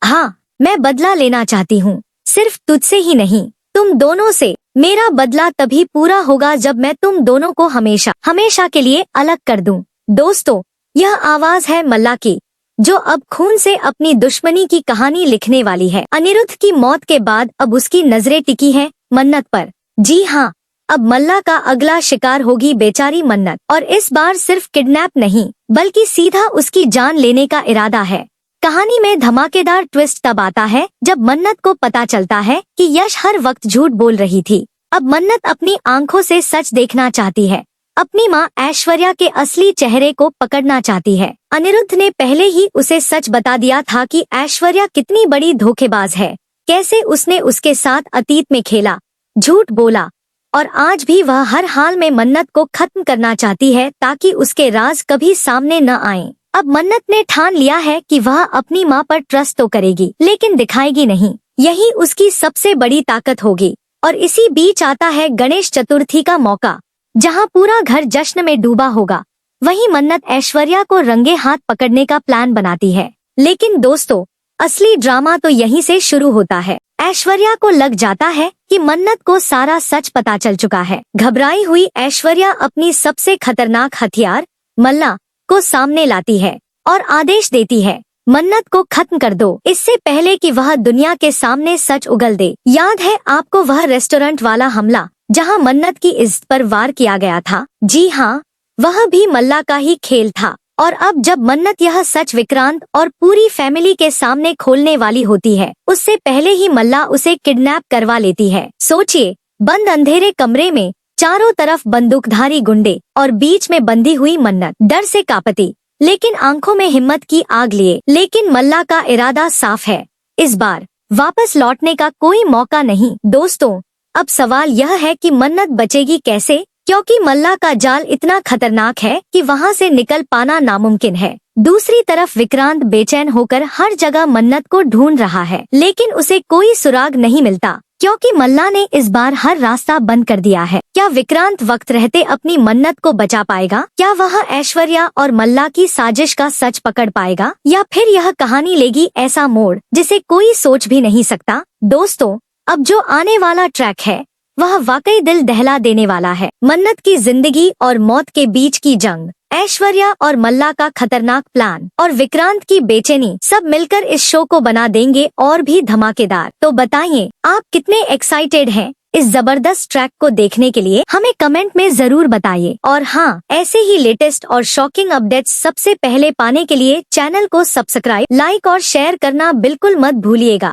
हाँ, मैं बदला लेना चाहती हूँ, सिर्फ तुझसे ही नहीं, तुम दोनों से। मेरा बदला तभी पूरा होगा जब मैं तुम दोनों को हमेशा हमेशा के लिए अलग कर दूं। दोस्तों, यह आवाज है मल्ला की, जो अब खून से अपनी दुश्मनी की कहानी लिखने वाली है। अनिरुद्ध की मौत के बाद अब उसकी नजरें टिकी हैं मन्नत पर। जी हाँ, अब मल्ला का अगला शिकार होगी बेचारी मन्नत, और इस बार सिर्फ किडनैप नहीं बल्कि सीधा उसकी जान लेने का इरादा है। कहानी में धमाकेदार ट्विस्ट तब आता है जब मन्नत को पता चलता है कि यश हर वक्त झूठ बोल रही थी। अब मन्नत अपनी आंखों से सच देखना चाहती है, अपनी माँ ऐश्वर्या के असली चेहरे को पकड़ना चाहती है। अनिरुद्ध ने पहले ही उसे सच बता दिया था कि ऐश्वर्या कितनी बड़ी धोखेबाज है, कैसे उसने उसके साथ अतीत में खेला, झूठ बोला, और आज भी वह हर हाल में मन्नत को खत्म करना चाहती है ताकि उसके राज कभी सामने न आए। अब मन्नत ने ठान लिया है कि वह अपनी माँ पर ट्रस्ट तो करेगी लेकिन दिखाएगी नहीं। यही उसकी सबसे बड़ी ताकत होगी। और इसी बीच आता है गणेश चतुर्थी का मौका, जहाँ पूरा घर जश्न में डूबा होगा। वहीं मन्नत ऐश्वर्या को रंगे हाथ पकड़ने का प्लान बनाती है। लेकिन दोस्तों, असली ड्रामा तो यहीं से शुरू होता है। ऐश्वर्या को लग जाता है कि मन्नत को सारा सच पता चल चुका है। घबराई हुई ऐश्वर्या अपनी सबसे खतरनाक हथियार मल्ला को सामने लाती है और आदेश देती है, मन्नत को खत्म कर दो, इससे पहले कि वह दुनिया के सामने सच उगल दे। याद है आपको वह रेस्टोरेंट वाला हमला जहां मन्नत की इज्जत पर वार किया गया था? जी हाँ, वह भी मल्ला का ही खेल था। और अब जब मन्नत यह सच विक्रांत और पूरी फैमिली के सामने खोलने वाली होती है, उससे पहले ही मल्ला उसे किडनैप करवा लेती है। सोचिए, बंद अंधेरे कमरे में चारों तरफ बंदूकधारी गुंडे और बीच में बंधी हुई मन्नत, डर से कांपती लेकिन आंखों में हिम्मत की आग लिए। लेकिन मल्ला का इरादा साफ है, इस बार वापस लौटने का कोई मौका नहीं। दोस्तों, अब सवाल यह है कि मन्नत बचेगी कैसे, क्योंकि मल्ला का जाल इतना खतरनाक है कि वहां से निकल पाना नामुमकिन है। दूसरी तरफ विक्रांत बेचैन होकर हर जगह मन्नत को ढूंढ रहा है, लेकिन उसे कोई सुराग नहीं मिलता क्योंकि मल्ला ने इस बार हर रास्ता बंद कर दिया है। क्या विक्रांत वक्त रहते अपनी मन्नत को बचा पाएगा? क्या वह ऐश्वर्या और मल्ला की साजिश का सच पकड़ पाएगा, या फिर यह कहानी लेगी ऐसा मोड़ जिसे कोई सोच भी नहीं सकता? दोस्तों, अब जो आने वाला ट्रैक है वह वाकई दिल दहला देने वाला है। मन्नत की जिंदगी और मौत के बीच की जंग, ऐश्वर्या और मल्ला का खतरनाक प्लान और विक्रांत की बेचैनी, सब मिलकर इस शो को बना देंगे और भी धमाकेदार। तो बताइए, आप कितने एक्साइटेड हैं इस जबरदस्त ट्रैक को देखने के लिए? हमें कमेंट में जरूर बताइए। और हाँ, ऐसे ही लेटेस्ट और शॉकिंग अपडेट्स सबसे पहले पाने के लिए चैनल को सब्सक्राइब, लाइक और शेयर करना बिल्कुल मत भूलिएगा।